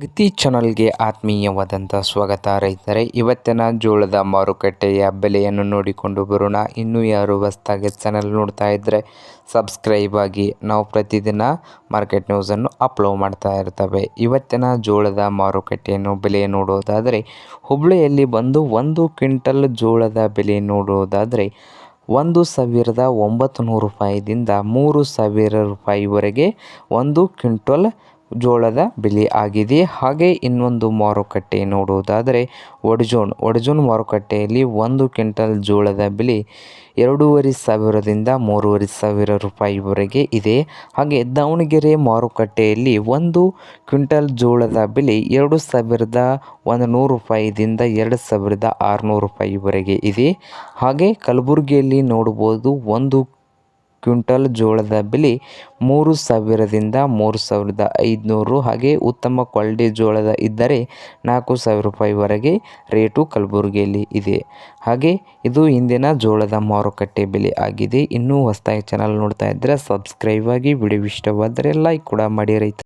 ಪ್ರಗತಿ ಚಾನಲ್ಗೆ ಆತ್ಮೀಯವಾದಂಥ ಸ್ವಾಗತ. ರೈತರೇ, ಇವತ್ತಿನ ಜೋಳದ ಮಾರುಕಟ್ಟೆಯ ಬೆಲೆಯನ್ನು ನೋಡಿಕೊಂಡು ಬರೋಣ. ಇನ್ನೂ ಯಾರು ಹೊಸದಾಗಿ ಚಾನಲ್ ನೋಡ್ತಾ ಇದ್ದರೆ ಸಬ್ಸ್ಕ್ರೈಬ್ ಆಗಿ. ನಾವು ಪ್ರತಿದಿನ ಮಾರ್ಕೆಟ್ ನ್ಯೂಸನ್ನು ಅಪ್ಲೋಡ್ ಮಾಡ್ತಾ ಇರ್ತವೆ. ಇವತ್ತಿನ ಜೋಳದ ಮಾರುಕಟ್ಟೆಯನ್ನು ಬೆಲೆ ನೋಡೋದಾದರೆ ಹುಬ್ಬಳ್ಳಿಯಲ್ಲಿ ಬಂದು 1 ಕ್ವಿಂಟಲ್ ಜೋಳದ ಬೆಲೆ ನೋಡೋದಾದರೆ 1,900 ರೂಪಾಯಿದಿಂದ 3,000 ರೂಪಾಯಿವರೆಗೆ 1 ಕ್ವಿಂಟಲ್ ಜೋಳದ ಬೆಲೆ ಆಗಿದೆ. ಹಾಗೆ ಇನ್ನೊಂದು ಮಾರುಕಟ್ಟೆ ನೋಡುವುದಾದರೆ ಒಡಜೋನ್ ಮಾರುಕಟ್ಟೆಯಲ್ಲಿ 1 ಕ್ವಿಂಟಲ್ ಜೋಳದ ಬೆಲೆ 2,500ದಿಂದ 3,500 ರೂಪಾಯಿವರೆಗೆ ಇದೆ. ಹಾಗೆ ದಾವಣಗೆರೆ ಮಾರುಕಟ್ಟೆಯಲ್ಲಿ 1 ಕ್ವಿಂಟಲ್ ಜೋಳದ ಬೆಲೆ 2,100 ರೂಪಾಯಿದಿಂದ 2,600 ರೂಪಾಯಿವರೆಗೆ ಇದೆ. ಹಾಗೆ ಕಲಬುರಗಿಯಲ್ಲಿ ನೋಡ್ಬೋದು 1 ಕ್ವಿಂಟಲ್ ಜೋಳದ ಬೆಲೆ 3,000ದಿಂದ 3,500. ಹಾಗೆ ಉತ್ತಮ ಕ್ವಾಲಿಟಿ ಜೋಳದ ಇದ್ದರೆ 4,000 ರೂಪಾಯಿವರೆಗೆ ರೇಟು ಕಲಬುರಗಿಯಲ್ಲಿ ಇದೆ. ಹಾಗೆ ಇದು ಇಂದಿನ ಜೋಳದ ಮಾರುಕಟ್ಟೆ ಬೆಲೆ ಆಗಿದೆ. ಇನ್ನೂ ಹೊಸದಾಗಿ ಚಾನಲ್ ನೋಡ್ತಾ ಇದ್ದರೆ ಸಬ್ಸ್ಕ್ರೈಬ್ ಆಗಿ. ವಿಡಿಯೋ ಇಷ್ಟವಾದರೆ ಲೈಕ್ ಕೂಡ ಮಾಡಿ ರೈತ.